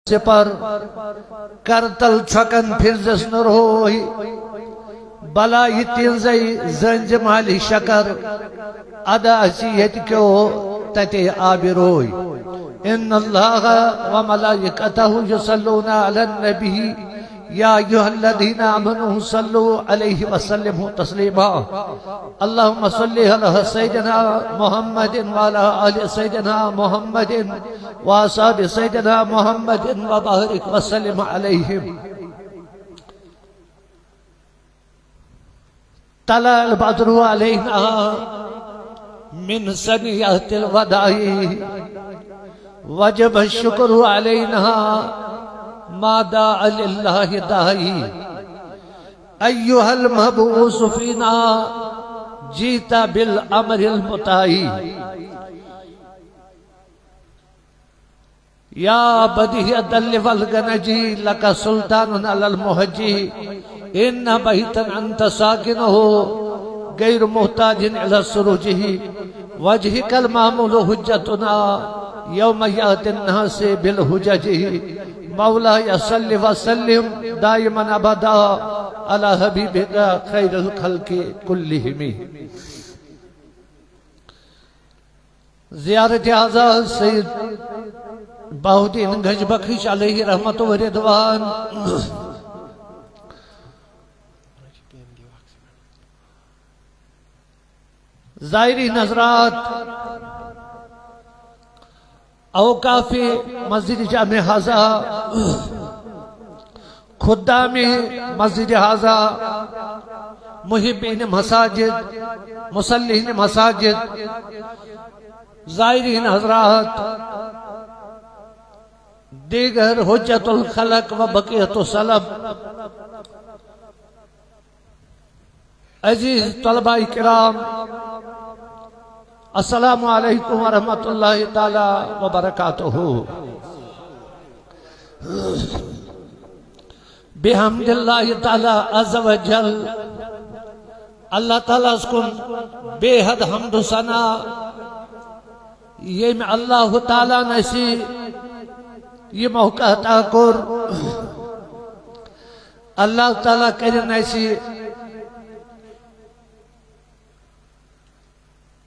super کرتل چھکن پھرزس نروہی بلا یہ تینزی زنج مالی شکر ادا سیت کیو تتی آبی روئی ان اللہ و ملائکتہ یصلون علی النبی یا ایوہ الذین آمنوا صلو علیہ وسلم تسلیما اللہم صلی علی سیدنا محمد وعلی آل سیدنا محمد وآصحاب سیدنا محمد وبارک وسلم علیہم طلع البدر علینا من سنیات الوداع وجب الشکر علینا ما داع للہ دائی ایوہ المبعوث فینا جیتا بالامر المتائی یا بدیع الدل والگنجی لکا سلطان علی المحجی ان بیتا انت ساکنہ غیر محتاج علی السروجی وجہک المعمول حجتنا یوم یات الناس بالحججی مولا صلی وسلم دائما ابدا علی حبیبک خیر الخلق کلہم زیارت اعزاز سید بہودین گنج بخش علیہ رحمت و رضوان ظاہری نظرات اوقاف مسجد جامع حاضہ خدام مسجد حاضہ محبین مساجد مصلین مساجد زائرین حضرات دیگر حجت الخلق و بقیت السلب عزیز طلباء کرام السلام علیکم ورحمت اللہ تعالی وبرکاتہ بحمد اللہ تعالی عز و جل اللہ تعالیٰ اس کن بے حد حمد و ثنا یہ میں اللہ تعالیٰ نسی یہ موقع عطا کر اللہ تعالیٰ کرن ایسی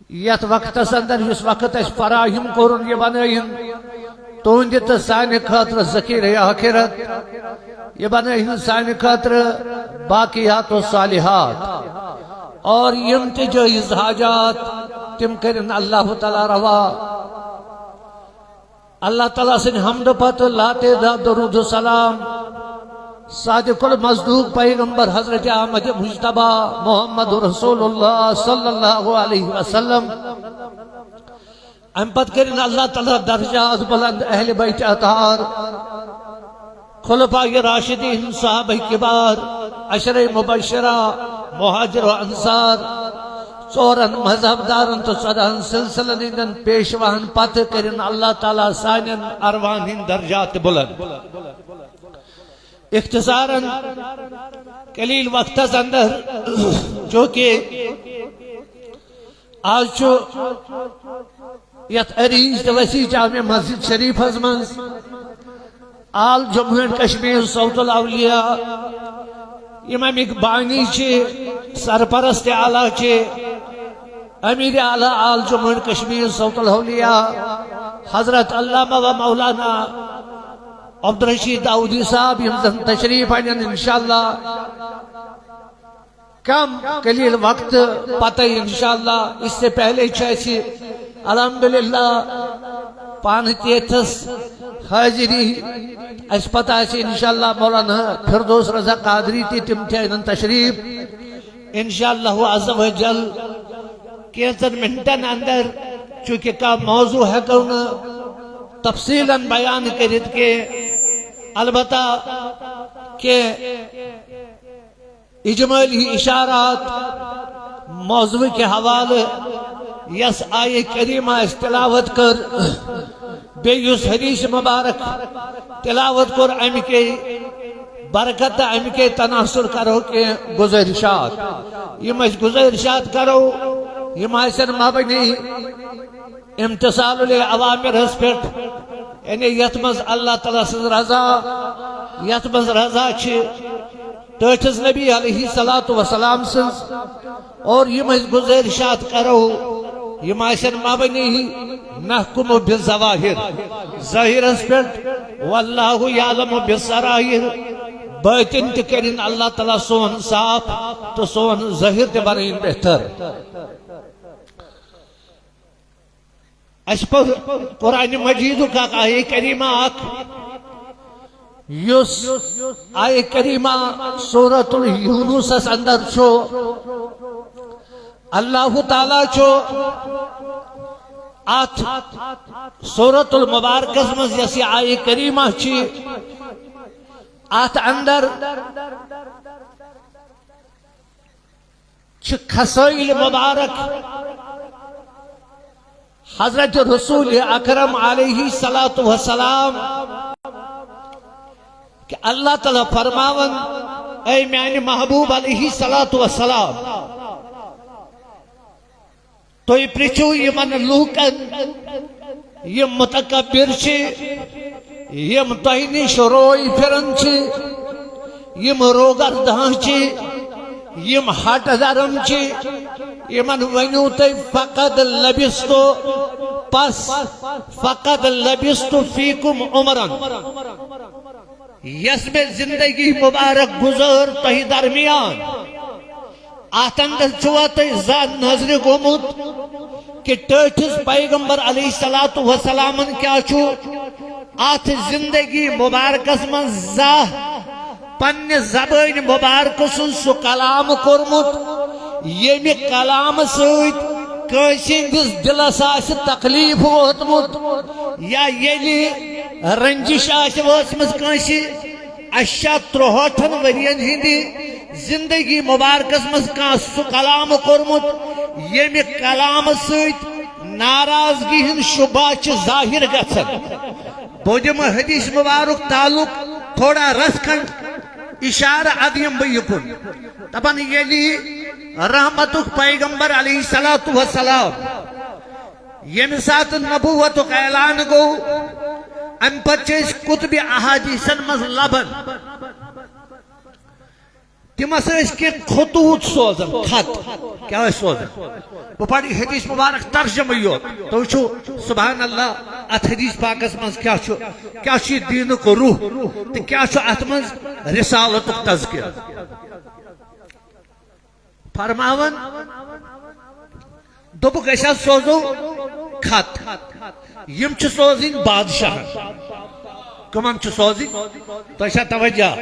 یت وقت اندر اس وقت اس فراہم کرن یہ بنائن تہندِ تہ سانہِ خاطرٕ ذخیرہ آخرت یہ بنائن سانہِ خاطرٕ باقیات و صالحات اور یم تہ جائز حاجات تم کرن اللہ تعالیٰ روا اللہ تعالیٰ سے حمد پت لاتے دا درود و سلام صادق المصدوق پیغمبر حضرت احمد مجتبی محمد رسول اللہ صلی اللہ علیہ وسلم ام پت کرن اللہ تعالیٰ درجات بلند اہل بیت اطہار خلفاء راشدین صحابہ کبار عشر مبشرہ مہاجر و انصار ژورن مذہب دارن تو صدہن سلسلن ہندن پیشواہن پتہ کرن اللہ تعالیٰ سانین اروان ہند درجات بلند اختصاراً قلیل وقت اندر جو کہ آج چو یت عریض وسیع جامع مسجد شریف ازمنز آل جموں اینڈ کشمیر صوت الاولیاء امام بانی چھے سرپرست اعلیٰ چھے امیر اعلیٰ آل جموں اینڈ کشمیر صوت الاولیاء حضرت علامہ و مولانا عبدالرشید داؤدی صاحب یمزن تشریف آئین انشاءاللہ کم قلیل وقت پتہ انشاءاللہ اس سے پہلے چیسی الحمدللہ پانتیتس حاضری اس پتہ سے انشاءاللہ مولانا فردوس رضا قادری تم تین تشریف انشاءاللہ عز و جل کیسن منٹن اندر چونکہ کا موضوع ہے کون تفصیلاً بیان کرد کے البتہ کہ اجمالی اشارات موضوع کے حوالے یس آیہ کریمہ اس تلاوت کر بے یس حدیث مبارک تلاوت کر ام کے برکت ام کے تناصر کرو کے گزارشات یہ مجھ گزارشات کرو یہ محسن مبنی امتثال العوامر پہ یعنی یت مز اللہ تعالیٰ سن رضا یت مز رضا ٹھٹس نبی علیہ الصلوۃ والسلام سن اور یم گزارشات کرو یم آسن مبنی نحکم بالظواہر ظاہرس پہ واللہ یعلم بالسرائر باطن تہ کرن اللہ تعالیٰ سون صاف تو سون ظاہر تہ بنائن بہتر اس پر قرآن مجید کا آیہ کریمہ یس آیہ کریمہ سورۃ یونس اندر چھو اللہ تعالیٰ چھو آت سورۃ المبارکس مز یسی آیہ کریمہ چی آت اندر چھ خسائل مبارک حضرت رسول اکرم علیہ الصلوۃ والسلام کہ اللہ تعالیٰ فرماون اے میانی محبوب علیہ الصلوۃ والسلام تو یہ پرچو یمن لوکن یم متکبر چھ یم تہنی شروعی پھرن چھ یم روگردان چھ یم ہٹ درم چھ یمن ونیو تی فقد لبستو پس فقد لبستو فیکم عمرن یس میں زندگی مبارک گزر تہی درمیان آتندر چوا تی زان نظر گومت کہ ٹھٹس پیغمبر علیہ الصلوۃ والسلام کیا چھو آت زندگی مبارکس من زاہ پن زبان مبارک سن سو کلام کورمت یمی کلام سوید کنسندس دلس آس تکلیف ووتمت یا یلی رنجش آس واسمت کنسی اشا 63 ورین ہندی زندگی مبارکس مز کان سو کلام کورمت یمی کلام سوید ناراضگی ہند شبہ چھ ظاہر گژھن بودم حدیث مبارک تعلق تھوڑا رس کھنڈ اشارہ ادیم بیکن دپن یلی رحمتک پیغمبر علیہ الصلوۃ والسلام یم سات نبوت اعلان گو ام پچیس کتب احادیثن مز لبن تم اس کے خطوط سوزن خط کیا ہے سوزن وہ پڑھی حدیث مبارک ترجمہ یوت تو چھو سبحان اللہ ات حدیث پاکس مز کیا چھو دین کو روح تو کیا چھو ات مز رسالت تذکر فرماون دوپک ایسا سوزو خط یم چھ سوزن بادشاہ کمن چھ سوزن تو ایسا توجہ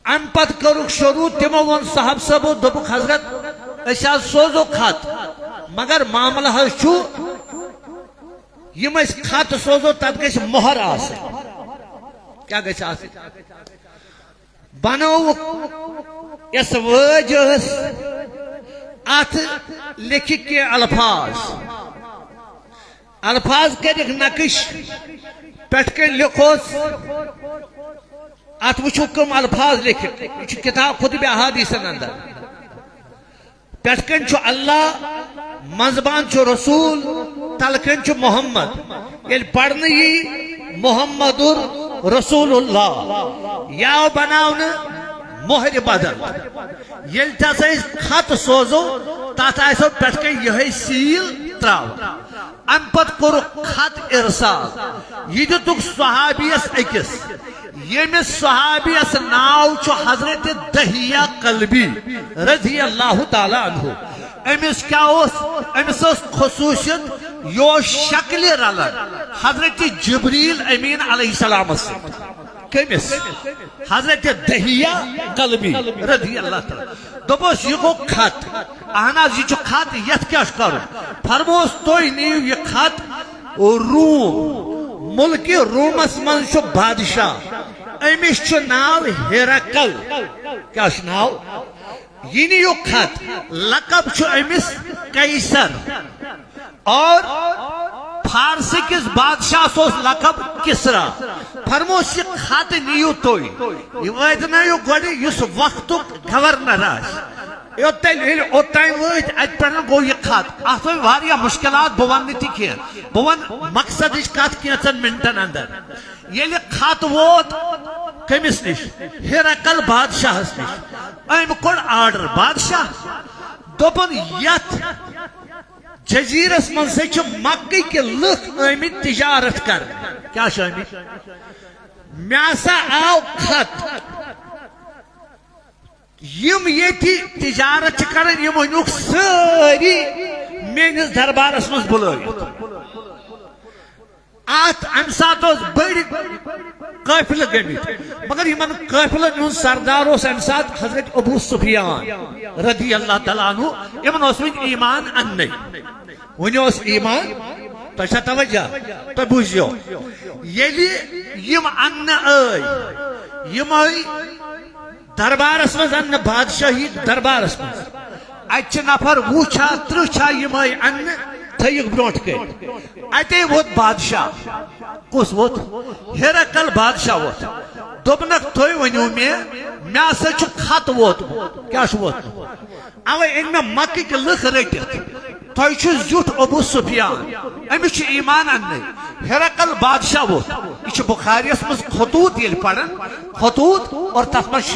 ام پت کرک شروع تمو ون صاحب صاحب دوپک حضرت ایسا سوزو خط مگر معاملہ چھو یم اس خط سوزو تب گیس مہر آسے کیا گیس آسے بنو اس وجہس ات لکھی کے الفاظ کرک نقش پیٹ کے لکھوس ات وچھو کم الفاظ لکھت یہ کتاب خود بھی احادیثن اندر پیٹکن چھو اللہ منزبان چھو رسول تلکن چھو محمد یل پڑھنے یہ محمد رسول اللہ یا بناون مہر بدل یل تسا خط سوزو تات آسو پیٹکن یہ سیل تراو ام پت کور خط ارسال یہ دتک صحابیس اکس یمس صحابیس ناو چھو حضرت دہیہ قلبی رضی اللہ تعالی عنہ امس کیا امس خصوصیت یو شکل رلن حضرت جبریل امین علیہ السلام سے کمس حضرت دہیہ قلبی رضی اللہ تعالی دوپس یہ گو خط اہناز یہ خط یت کیا کرو فرموس توئی نیو یہ خط روم ملک رومس من چھو بادشاہ امس چھو ناو ہیرکل کیا چھو ناو یہ نیو خط لقب چھو امس قیصر اور فارسی کس بادشاہ سوس لقب کسرا فرموس یہ خط نیو توئی یہ ویدنائیو گوڑی یس وقت گورنر آش اوتان وت ات پہ گو یہ خط ات واریا مشکلات بہ ون تہ کی بہ ون مقصد کت کینچن منٹن اندر یل خط ووت کمس نش ہرقل بادشاہ نش ام کور آرڈر بادشاہ دپن یت جزیرس من سے مکہ کے لکھ آمت تجارت کر کیا آمت مے سا آو خط یم یتی تجارت کرن یم ونیک ساری میانس دربارس مز بلائیت ات ام سات بڑ قافل گمت مگر یمن قافلن ہند سردار ام سات حضرت ابو سفیان رضی اللہ تعالیٰ عنہ یمن ون ایمان ان ون ایمان تہ توجہ تہ بوزیو یلی یم ان یم دربارس مز ان بادشاہی دربارس مز اتھ نفر وہ ترہ یم ان تھیک برونٹ کر اتے ووت بادشاہ کس ووت ہرقل بادشاہ ووت دپنک تھی ونیو مے ہسا خط ووت کیا ووت اوے ان میں مکہ کے لکھ رٹت تھی زیوٹ ابو سفیان امس ایمان ان ہرقل بادشاہ ووت یہ بخاریس مز خطوط یل پڑھن خطوط اور تر مز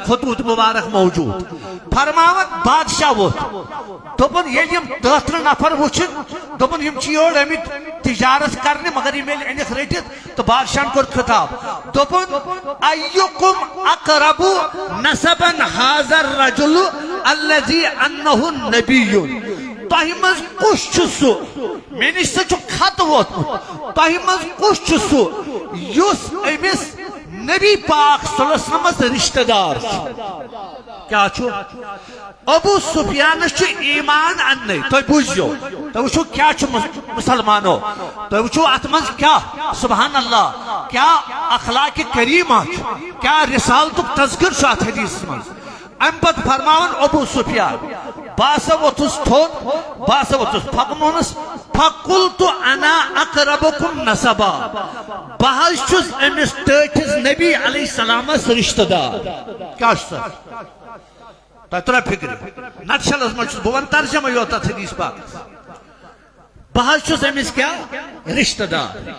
خطوط مبارک موجود فرماون بادشاہ ووت دپن یل دہتر نفر وچن دپن یم یور آمت تجارت کرنے مگر یم انک رٹت تو بادشاہ کور خطاب دپن ایکم اقرب نسبا هذا الرجل الذي انه النبي تہ مز کس سہ مے نش سہ خط ووتمت تہ مز کس سہ یس امس نبی پاک صلی اللہ علیہ وسلم رشتہ دار کیا ابو سفیان ایمان ان تھی بوزیو تھی وچھو کیا مسلمانو تھی وچھو ات مز کیا سبحان اللہ کیا اخلاق کریمات کیا رسالت تذکر ات حدیث مز ام پت فرماون ابو سفیان باسا وتھس تھوٚد باسا وتھس پھکمونس فقلت انا اقربکم نسبا بہت چھس امس ٹھٹھس نبی علیہ السلام رشتہ دار کیا تہ ترا فکر نٹشلس مجھ بہ ون ترجمہ یوت حدیث پاک بہت چھس امس کیا رشتہ دار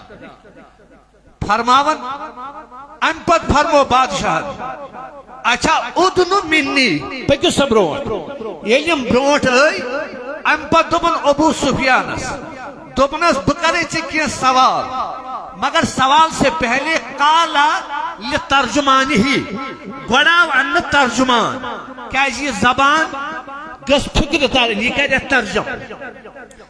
فرماون ام پت فرمو بادشاہ اچھا ادن منی پکو سا برونٹ یلیم برونٹ ام پت دپن ابو سفیانس دپنس بہ کرے ژے سوال مگر سوال سے پہلے قالا لترجمان ہی گوڑاو ان ترجمان کیا یہ زبان گس فکر تارن یہ کیا ترجم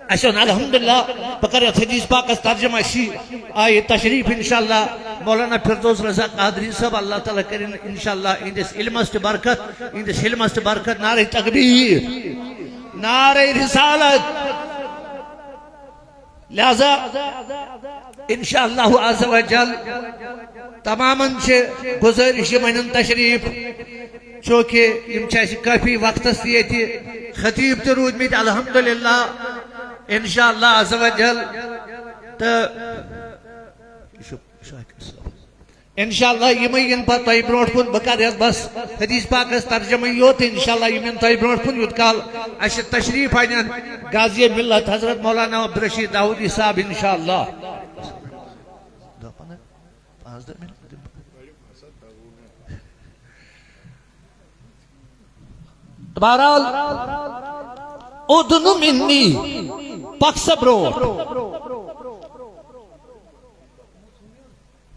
اشن الحمدللہ بکریت حدیث پاک اس ترجمہ اسی آئی تشریف انشاءاللہ مولانا فردوس رضا قادری صاحب اللہ تعالیٰ کریں انشاءاللہ اندس علم است برکت اندس علم است برکت نعرہ تکبیر نعرہ رسالت لہذا انشاءاللہ عز و جل تماماً گزارش یمن تشریف چونکہ یم کافی وقت سیتی خطیب تو روزمت الحمدللہ انشاءاللہ عز و جل انشاءاللہ یمین پر تائی برونٹ کن بکر بس حدیث پاک اس ترجمہ یوت انشاءاللہ یمین تائی برونٹ کن یوت کال اش تشریف آئین غازی ملت حضرت مولانا عبدالرشید داؤدی صاحب انشاءاللہ بہرحال ادن منی پکس برونٹ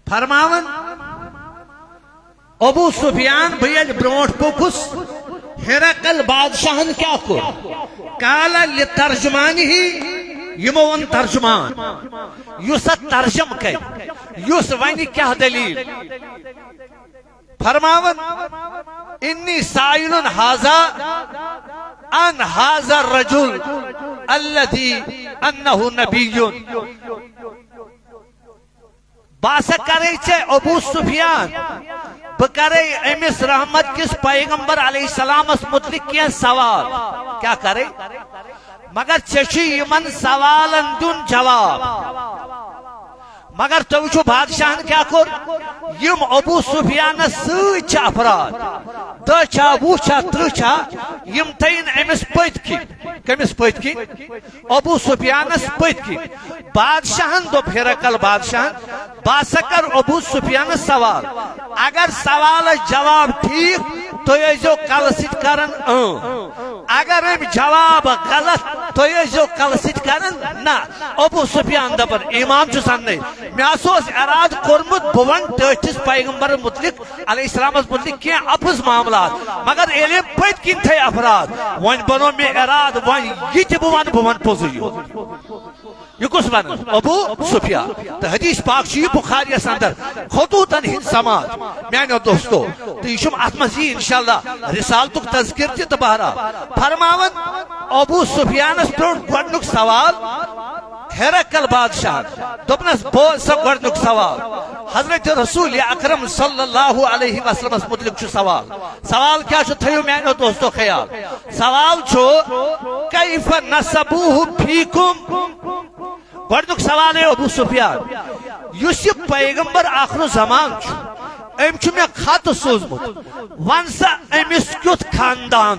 فرماون ابو سفیان بھیل برونٹ پوکس ہرقل بادشاہن کیا کو کالا لترجمان ہی یمون ترجمان یوس ترجم کئی یوس وینی کیا دلیل فرماون انی سائل حاضا ان حاضا الرجل الذي انه نبی باسا کرے چھے ابو سفیان بکرے امس رحمت کس پیغمبر علیہ السلام اس متعلق کیا سوال کیا کرے مگر چشی یمن سوالن دن جواب مگر تو وچھو بادشاہن کیا کور یم ابو سفیان سۭتۍ چھِ افراد 10 چھا 20 چھا 30 چھا یم تھین امس پٔتۍ کِنۍ کٔمِس پٔتۍ کِنۍ ابو سفیانس پٔتۍ کِنۍ بادشاہن دوٚپ ہرقل بادشاہن بہٕ ہسا کر ابو سفیانس سوال اگر سوالس جواب ٹھیک تُہۍ ٲسۍزیو کلہٕ سۭتۍ کران اگر أمۍ جواب غلط تُہۍ ٲسۍزیو کلہٕ سۭتۍ کران نہ ابو سفیان دپان ایمان چھُ سننے مےٚ ہسا اوس اراد کوٚرمُت بہٕ ونہٕ ٹٲٹھِس پیغمبر متعلق علیہ السلامس متعلق کینٛہہ اپُز معاملات مگر ییٚلہِ أمۍ پٔتۍ کِنۍ تھٲے افراد وۄنۍ بنو مےٚ اراد وۄنۍ یہِ تہِ بہٕ ونہٕ پوٚزُے یوت یہ کس ون ابو سفیان تو حدیث پاک چھ بخاریس اندر خطوطن ہند سماعت میانو دوستو تو یہ ات مز انشاءاللہ رسالتک تذکر تہ بہرحال فرماون ابو سفیانس پہ گۄڈنیُک سوال ہرقل بادشاہ دپنس بوز سا گۄڈنیُک سوال حضرت رسول اکرم صلی اللہ علیہ وسلم متعلق سوال کیا چھ تھیو میانو دوستو خیال سوال چھ کیف نسبوہ فیکم گۄڈنیُک سوال ہے ابو سفیان یُس یہ پیغمبر آخر زمان ام چھ مے خط سوزمت ون سا امس کیُتھ خاندان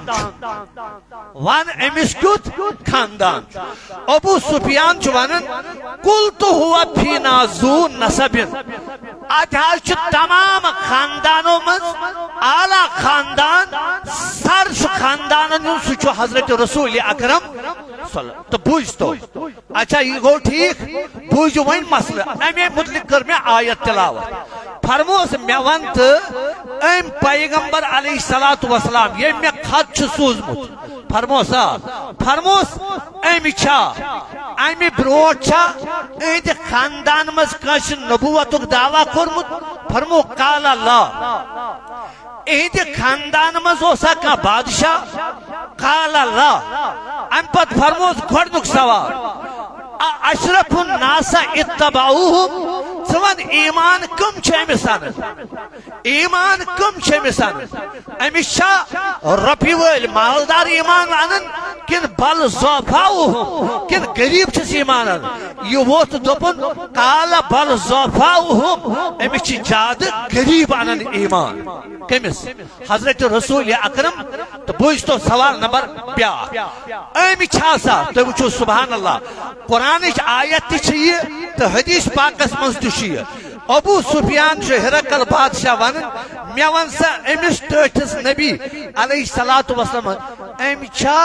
ون امس کیُتھ خاندان ابو سفیان چھ ونان قلت هو فینا ذو نسب ات حظ چھ تمام خاندانوں مز اعلی خاندان سر خاندان سہ چھ حضرت رسول اکرم تو بوجھ تو اچھا یہ گو ٹھیک بوجھ ون مسئلہ امی متعلق کر میں آیت تلاوت فرموس مے ون تو ام پیغمبر علیہ الصلوۃ والسلام یہ میں خط چھ سوزمت فرموس امی چھا امی بروٹ چھا اہد خاندان مز کانس نبوتک دعویٰ کورمت فرمو قال اللہ اہد خاندان مز اوسا کا بادشاہ قال اللہ ام پت فرموس گۄڈنیُک سوال اشرف الناس اتبعوہم ژٕ ایمان کم چھ امس ایمان کم چھ امس امس چھا رۄپیہِ وٲلۍ مالدار ایمان انن کن بل ضعفاؤہم کن غریب چھس ایمان انن یہ ووت دوپن قال بل ضعفاؤہم امس چھ زیادٕ غریب انن ایمان کمس حضرت رسول اکرم تو بوجھ تو سوال نمبر بیاکھ امی چھا سا تو وچھو سبحان اللہ قرآنچ آیت تہ چھ یہ تو حدیث پاکس مز تہ چھ یہ ابو سفیان چھ ہرقل بادشاہ ون مے ون سا امس ٹٲٹھس نبی علیہ الصلوۃ والسلام ام چھا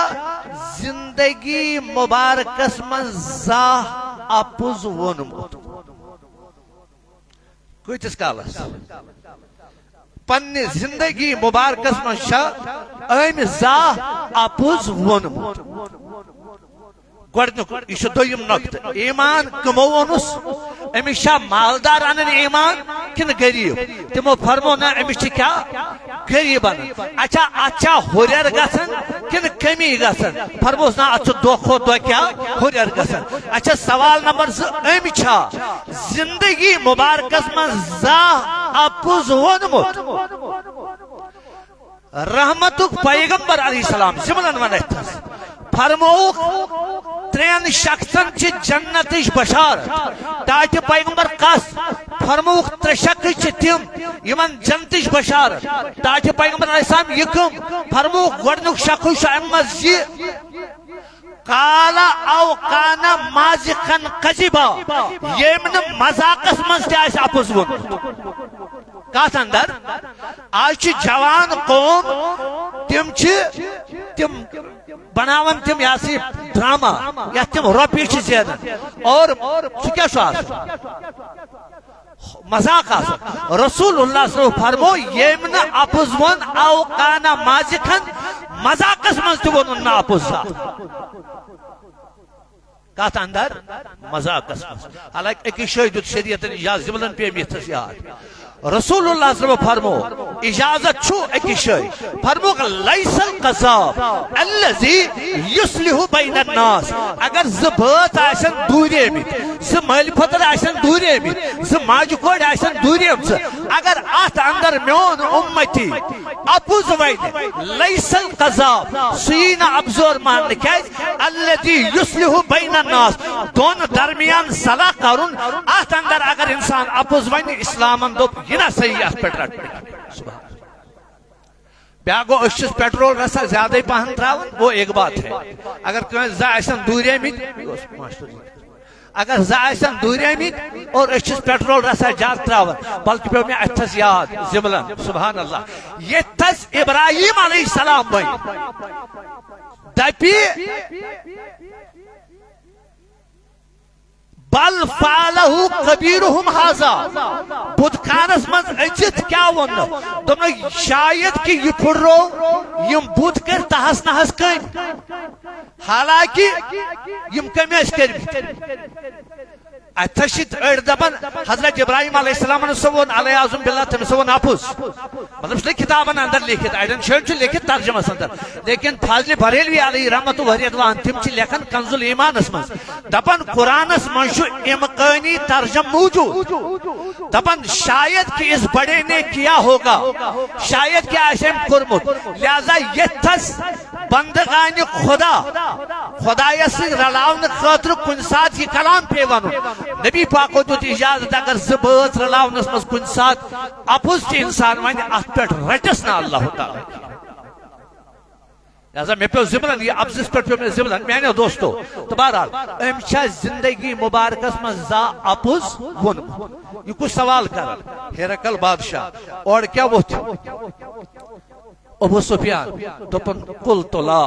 زندگی مبارکس مز زاہ اپُز وونمت کۭتِس کالس پنہ زندگی مبارکس من چھا ام زاہ اپُز وونمت گۄڈنیُک یہ چھ دوٚیِم نۄقطہٕ ایمان کمو وونُس امس چھا مالدار انن ایمان کن غریب تمو فرمو نا امس چھ کیا غریب انن اچھا اچھا ہوریر گژھن کن کمی گژھن فرموس نا اچھا دۄہ کھۄتہٕ دۄہ کیا ہوریر گژھن اچھا سوال نمبر 2 ام چھا زندگی مبارکس من زاہ اپُز وونمت رحمتک پیغمبر علیہ السلام سملن ونت فرموک 3 شخصن چھ جنتش بشارت تاکہ پیغمبر قص فرموک 3 شخص چھ تم یمن جنتش بشارت تاکہ پیغمبر علیہ السلام یکم فرموک گۄڈنیُک شخص چھ امس یہ قال او کان مازقن قذبا یمن مذاقس مز تہ آس اپُز وونمت کتھ اندر آج چھ جوان قوم تم بناون تم یاسی ڈراما یا تم رۄپیہِ چھ زینان اور سہ کیا چھ آسان مذاق آسان رسول اللہ صلی اللہ علیہ وسلم فرمو یمن اپُز وون او کان مازقن مذاقس مز تہ وونُن نا اپُز کتھ اندر مذاقس مز حالانکہ اکس جایہِ دیُت شریعتن اجازت یمن پے یتھس یاد رسول اللہ صلی اللہ علیہ وسلم فرمو اجازت چھو اکس جایہِ فرمو لیس القذاب الذی یصلح بین الناس اگر زٕ بٲژ آسن دوٗریمٕتۍ زٕ مٲلۍ پھٔتر آسن دوٗریمٕتۍ زٕ ماجہِ کورِ آسن دوٗریمژٕ اگر اتھ اندر میون امتی اپُز ونہِ لیس القذاب سُہ یی نہٕ ابزور ماننہٕ کیازِ الذی یصلح بین الناس دون درمیان صلاح کرن ات اندر اگر انسان اپز ون اسلامن دپ یہ نہ صحیح ات پہ رٹ بیا گو اس پیٹرول رسا زیادہ پہن تراون وہ ایک بات ہے اگر زن دورے مت اگر زن دورے مت اور اس پیٹرول رسا زیادہ تراون بلکہ پہ مے اتھس یاد زملن سبحان اللہ یہ تھس ابراہیم علیہ السلام بھائی دپی بل فعلہ کبیرہم ھذا بدھ خانس مز اچت کیا ون دم شاید کہ یہ پھرو یم بدھ کر تہس نہس کم حالانکہ یم کم کر اتشت اڑ دپان حضرت ابراہیم علیہ السلام سون علیہ اعظم باللہ تم سون اپوز مطلب اس کتابن اندر لکھت اڑن شیٹ لکھت ترجمس اندر لیکن فاضل بریلوی علیہ رحمت اللہ تم لکھن کنز الایمانس من دپان قرآنس من امکانی ترجم موجود دپان شاید کہ اس بڑے نے کیا ہوگا شاید کہ آشم کرمت لہذا یہ تھس بندگان خدا سے رلاون خاطر کن سات یہ کلام پہ ون نبی پاک کو دیت اجازت اگر زبات رلاونس مز کن سات اپوز چی انسان ون ات پہ رٹس نا اللہ تعالی لہذا میں پہ زملن یہ ابزس پہ میں زملن میانے دوستو تو بہرحال امچا زندگی مبارکس مز زا اپوز ون یہ کچھ سوال کرن ہرقل بادشاہ اور کیا وہ ابو سفیان دپن قلت لا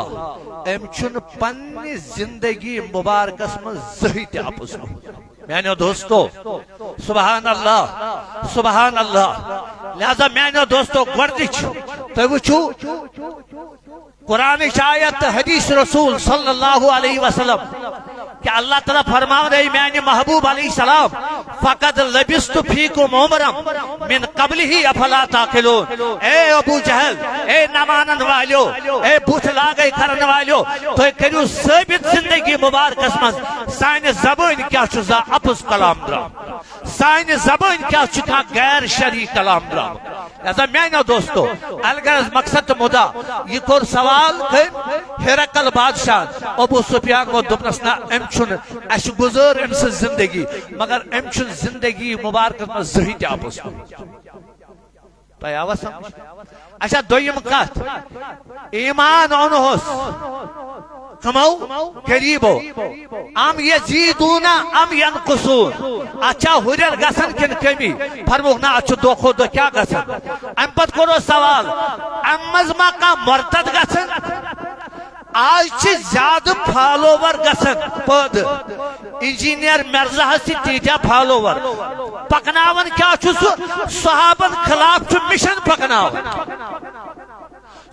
ام چن پنی زندگی مبارکس من زہی تے اپوز میانے دوستو سبحان اللہ لہذا میانے دوستو گردچ تو وچھو قرآن آیت حدیث رسول صلی اللہ علیہ وسلم کہ اللہ تعالیٰ فرما رہے میانے محبوب علیہ السلام فقد لبست فیکم عمرم من قبل ہی افلا تاقلون اے ابو جہل اے نمانن والیو اے بوت لاغی کرن والیو تو کریو ثابت زندگی مبارکس من سائن زبان کیا چوزا اپس کلام درام سائن زبان کیا چکا غیر شرعی کلام درام لہذا میانے دوستو الگرز مقصد مدہ یہ کور سوال ہرقل بادشاہ ابو سفیان کو دپنس نا ام چھن اس گزر ام سے زندگی مگر ام چھن زندگی مبارکت میں زہی تے اپس تو آوا سمجھ اچھا دویم کت ایمان اونہس کمو قریبو ام یزیدون ام ینقصون اچھا ہورل گسن کن کمی فرموک نا اچھا دو خود کیا گسن ام پت کرو سوال ام مزما کا مرتد گسن آج چھ زیادہ فالوور گسن پد انجینئر مرزا ہستی تیجا فالوور پکناون کیا چھو صحابن خلاف چھو مشن پکناون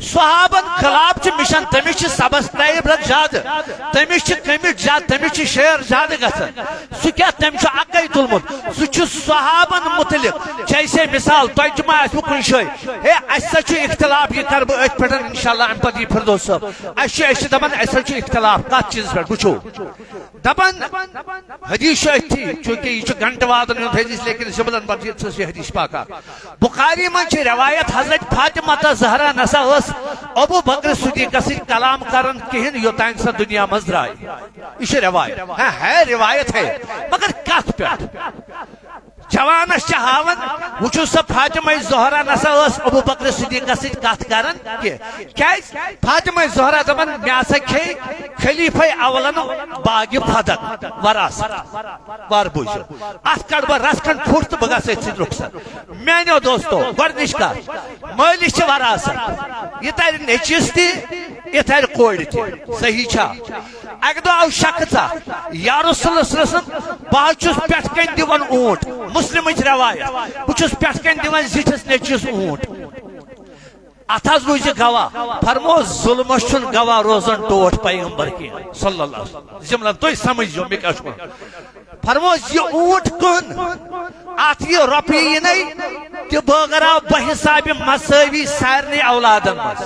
صحابن خلاف چھ مشن تمیش چھ سبسکرائب رکھ زیادہ تمیش چھ کمیٹ زیادہ تمیش چھ شیر زیادہ گسن سو کیا تمیش چھ اکائی تلمت سو چھ صحابن متعلق جیسے مثال تو اجماع اسمو کن شوئی ہے ایسا چھ اختلاف یہ کرب ایک پڑھن انشاءاللہ امپتی پھردو صاحب ایسا دبن ایسا چھ اختلاف کات چیز پر بچو دبن حدیث شوئی تھی چونکہ یہ چھ گھنٹ وادن یوں حدیث لیکن زبلن برجیت سے حدیث پاکا بخاری من چھ روایت حضرت فاطمہ زہرا نسا ابو بکر صدیق سے کلام کرن کہن یوتائن سا دنیا مزرائی اسے روایت ہے روایت ہے مگر کت پیٹ جوانس چہاون وچو سب فاطمہ زہرا نسا اس ابو بکر صدیق سے کت کرن کیا فاطمہ زہرا دبن میاسا کھے خلیفہ اولن باغ فدق وراثت وار بوجھ اس کڑ بر رسکن پھٹ بگا سے چھ رخصت میانو دوستو گردش کا مالش چھ وراثت یہ تیر نیچس تی یہ تیر کوڑ تی صحیح چھا اگر دو او شخصا یا رسول اللہ صلی اللہ علیہ وسلم باچوس پیٹ کن دیون اونٹ مسلم اچھ روایت بچوس پیٹ کن دیون زیٹس نیچس اونٹ اتاز روزی گواہ فرمو ظلم شن گواہ روزن ٹوٹ پیغمبر کی صلی اللہ علیہ وسلم جملہ تو سمجھ جو میں کہا فرمو یہ اونٹ کن آت یہ رپی یہ نہیں کہ بغرا بحساب مساوی سارنی اولادن مز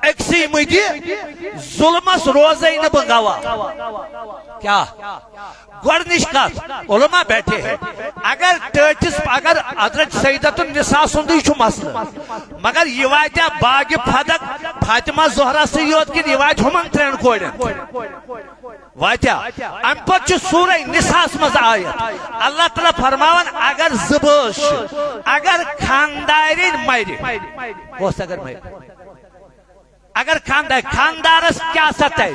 اکسی مجھے ظلمس روزے نب گواہ کیا گوڑنش کات علماء بیٹھے ہیں اگر ٹرچس اگر حضرت سیدت النساء سندی چھو مسئلہ مگر یہ واجہ باغ فدق فاطمہ زہرہ سیود کی یہ واجہ ہمان ترین کوڑن واتیا ام پت سورہ نساء مز آیت اللہ تعالیٰ فرماون اگر زبوش اگر خاندارین مری بوس اگر مری اگر خاندارس کیا سا تیری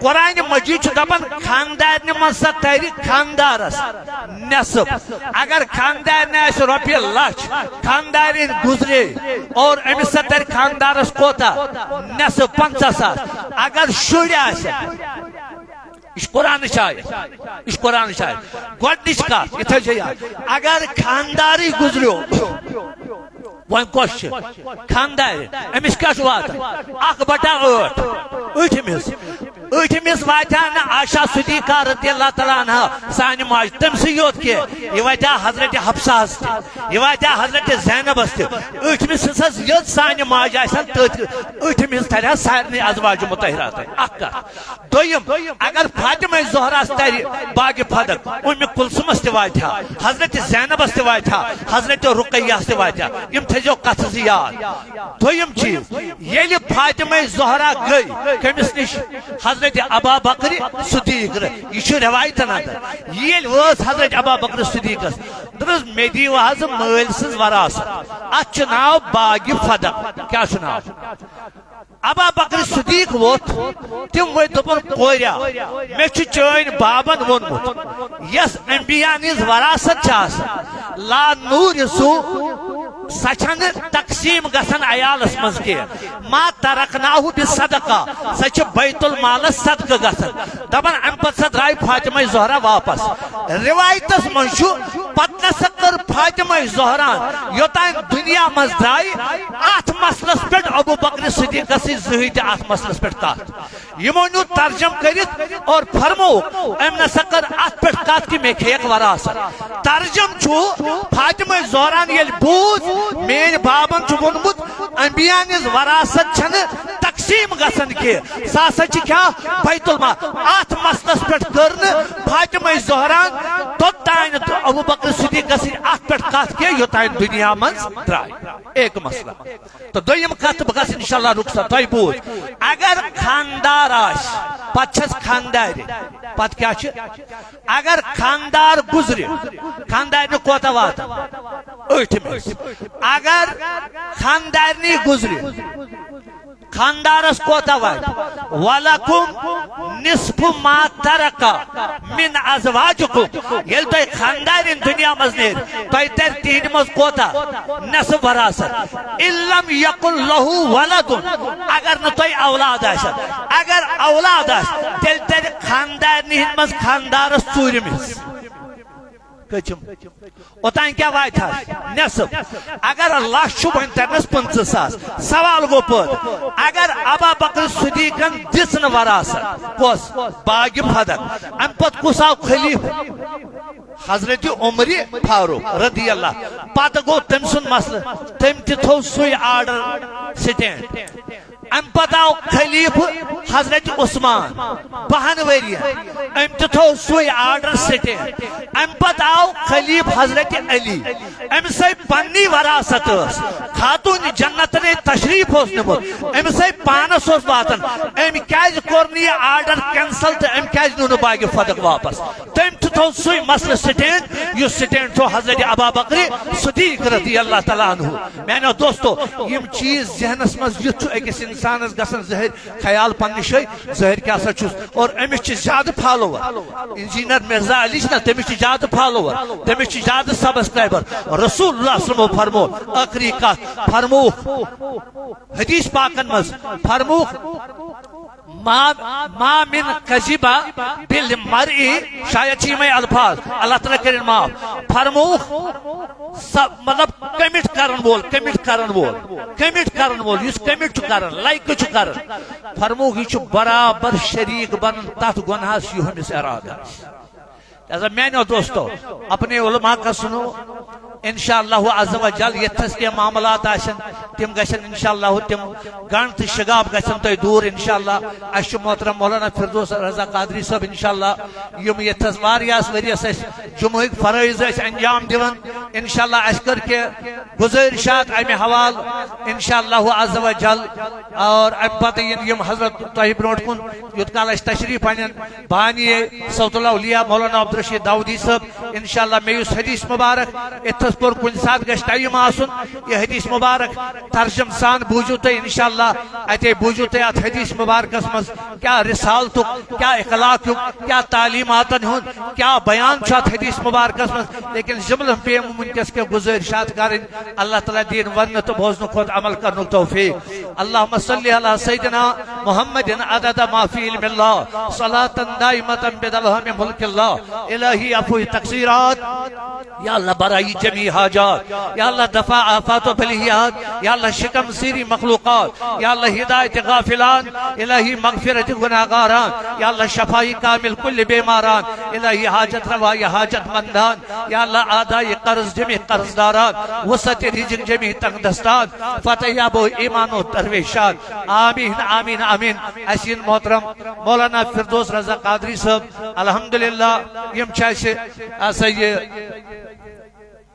قرآن مجید چھ دپن خاندارن من سا تیری خاندارس نصف اگر خاندارن ایس روپی لچ خاندارین گزرے اور امس سا تیری خاندارس کوتا نصف 50,000 اگر شوری آسے اس قرآن شاید اس قرآن شاید گوڑنش کات اتھا جایا اگر خانداری گزریو وان کوش خاندار امس کیا وات 1/8 اٹھمس واتان عائشہ صدیقہ رضی اللہ تعالیٰ عنہ سان ماج تم سے یوت کہ یہ واتیا حضرت حفصہ یہ واتیا حضرت زینب اٹھمس ہس یوت سان ماج آسان اٹھمس تھریا سارنی ازواج مطہرات اکا دویم اگر فاطمہ زہرا تری باغ فدق ام کلثوم واتیا حضرت زینب واتیا حضرت رقیہ واتیا یم تھجو کتھ یاد دویم چیز یل فاطمہ زہرا گئی کمس نش حضرت ابا بکر صدیق یہ روایت اندر یل وس حضرت ابا بکر صدیق دس مے دیو حض مل سز وراثت ات ناو باغ فدق کیا ناو ابا بکر صدیق ووت تم وی دپن کوریا مے چین بابن وونمت یس انبیاء نز وراثت لا نور سو سچن تقسیم گسن عیالس مز کی ما ترکناہو بصدقہ سچ بیت المال صدقہ گسن دپن ام پت سا درائی فاطمہ زہرا واپس روایتس منشو پتہ سکر فاطمہ زہران یوتان دنیا مز درائی ات مسلس پیٹ ابو بکر صدیق سی زہید ات مسلس پیٹ کات یمونیو ترجم کرت اور فرمو ام نسکر ات پیٹ کات کی میں کھیک وراثت ترجم چھو فاطمہ زہران یل بود مین بابن چھ ونمت انبیاء نز وراثت چھن تقسیم گسن کی ساسا چھ کیا بیت المال ات مسلس پیٹ کرن فاطمہ زہران توتان ابو بکر صدیق سی ات پیٹ کات کی یوتان دنیا منز درائی ایک مسئلہ تو دویم کت بگس انشاءاللہ رخصت تھی بود اگر خاندار آش پچھس خاندار پت کیا چھ اگر خاندار گزری خاندار نے کوتا وات اٹھمس اگر خاندارنی گزری خاندارس کوتا وات ولکم نصف ما ترکا من ازواجکم یل تو خاندارین دنیا مزنیر تو تر تین مز کوتا نصف وراثت علم یقل لہو ولد اگر نہ تو اولاد آشد اگر اولاد آشد تل تر خاندارنی مز خاندارس ژوٗرِمِس کچم اوتان کیا وایت نصف اگر اللہ شبن ترنس 50,000 سوال گو پت اگر ابا بکر صدیقن دسن وراثت کس باغ فدق ام پت کس آو خلیف حضرت عمر فاروق رضی اللہ پتہ گو تم سن مسئلہ تم تھو سوئی آرڈر سٹینڈ ام پتہ آو خلیف حضرت عثمان 12 ؤری ام تھو سوئی آرڈر سٹینڈ ام پتہ آو خلیف حضرت علی ام سے پنی وراثت خاتون جنت نے تشریف ہوس نمت ام سے پانس ہوس واتن ام کیاز کورنی آرڈر کینسل تو ام کیاز نون باغ فدق واپس تم تھو سوئی مسئلہ سٹینڈ یہ سٹینڈ تو حضرت ابا بکر صدیق رضی اللہ تعالیٰ عنہ میں نے دوستو یم چیز ذہنس مز یت اکس انسانس گسن ظاہر خیال پنہ شے ظاہر کیا سا چھس اور امس چھ زیادہ فالوور انجینئر مرزا علی چھ تمس چھ زیادہ فالوور تمس چھ زیادہ سبسکرائبر رسول اللہ صلی اللہ علیہ وسلم فرمو آخری کت فرمو حدیث پاکن مز فرمو ما من کذبہ بالمرئی شاید چھ میں الفاظ اللہ تعالیٰ کرن معاف فرمو مطلب کمٹ کرن وول اس کمٹ کرن لائک کرن فرمو یہ برابر شریک بنن تات گناہس یہمس ارادہ لہذا میں نے دوستو اپنے علماء کا سنو انشاءاللہ عز و جل یتھس کے معاملات آشن تم گشن انشاءاللہ تم گنت شگاب گشن تو دور انشاءاللہ اش محترم مولانا فردوس رضا قادری صاحب انشاءاللہ یم یتھس واریاس وریس جمعہ فرائض انجام دیون انشاءاللہ اشکر کے گزارشات امی حوال انشاءاللہ عز و جل اور ام پتہ یم حضرت طاہب برونٹ کن یوت کال اس تشریف پنن بانی صوت الاولیاء مولانا عبدالرشید داودی صاحب انشاءاللہ میں اس حدیث مبارک اتس پر کن ساتھ گش ٹائم آسن یہ حدیث مبارک ترجم سان بوجو تے انشاءاللہ اتے بوجو تے ات حدیث مبارک اسمز کیا رسالت کیا اخلاق کیا تعلیمات ہوں کیا بیان چھات حدیث مبارک اسمز لیکن جملہ پہ منکس کے گزارشات کریں اللہ تعالیٰ دین ون تو بوزن خود عمل کرنے توفیق اللہم صلی علی سیدنا محمد عدد ما فی علم اللہ صلاة دائمتا بدلہم ملک اللہ الہی عفو تقصیرات یا اللہ برائی جمیع حاجات یا اللہ دفاع آفات و بلیات یا اللہ شکم سیری مخلوقات یا اللہ ہدایت غافلان الہی مغفرت گناہگاران یا اللہ شفائی کامل کل بیماران الہی حاجت روائی حاجت مندان یا اللہ آدائی قرض جمیع قرضداران وسط رجن جمیع تنگ دستان فتح یابو ایمان و ترویشان آمین آمین آمین اسین محترم مولانا فردوس رضا قادری صاحب الحمدللہ یم چاہیے ایسا یہ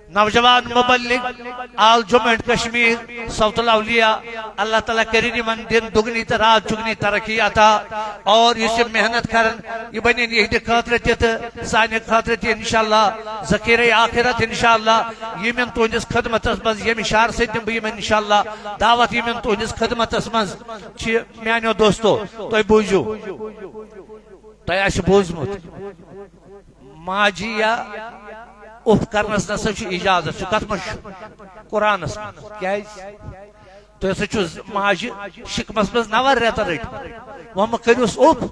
نوجوان مبلغ آل جموں اینڈ کشمیر صوت الاولیاء اللہ تعالیٰ کرین من دن دگنی رات چگنی ترقی عطا اور یہ محنت کرن یہ بنین یہ خاطر تہ سانہ خاطر تہ انشاءاللہ ذخیرہ آخرت انشاءاللہ یہ من تہندس خدمتس مز یم اشار سے دم بہ انشاءاللہ دعوت یہ من تہندس خدمتس مز میانو دوستو تہ بوزو تہ آسہ بوزمت ماجی یا اف کرنس نسا اجازت کت مجھ قرآنس کیا تو سا ماجہ شکمس مز نور ریت رٹ وہ کروس اف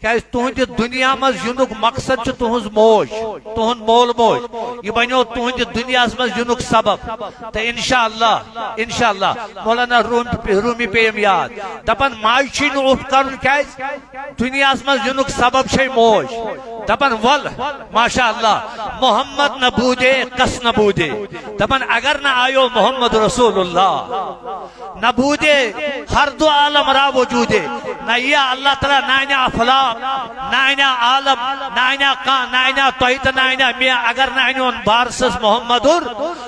کیا تہند دنیا مز ینک مقصد تہذ موج تہند مول موج یہ بنو تہند دنیا مز ینک سبب تو انشاءاللہ مولانا رومی پیم یاد دپان ماج چھ اف کرن کیا دنیا مز ینک سبب چھ موج دپان ول ماشاءاللہ محمد نبودے کس نبودے دپان اگر نہ آیو محمد رسول اللہ نبودے ہر دو عالم را وجودے نہ یہ اللہ تعالیٰ نائنہ افلاق نائنہ عالم نائنہ قان نائنہ توحید نائنہ میں اگر نائنون بارسس محمد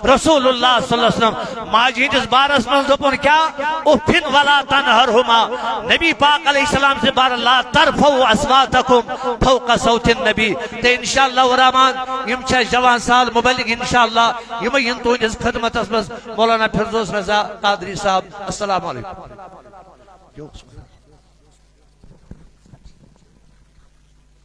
رسول اللہ صلی اللہ علیہ وسلم ماجی جس بارس من دپن کیا افن ولا تنہرہما نبی پاک علیہ السلام سے بار لا ترفعوا اصواتکم فوق صوت النبی تو انشاءاللہ ورحمان یم چھ جوان سال مبلغ انشاءاللہ یم ینتو جس خدمت اسمس مولانا فردوس رضا قادری صاحب السلام علیکم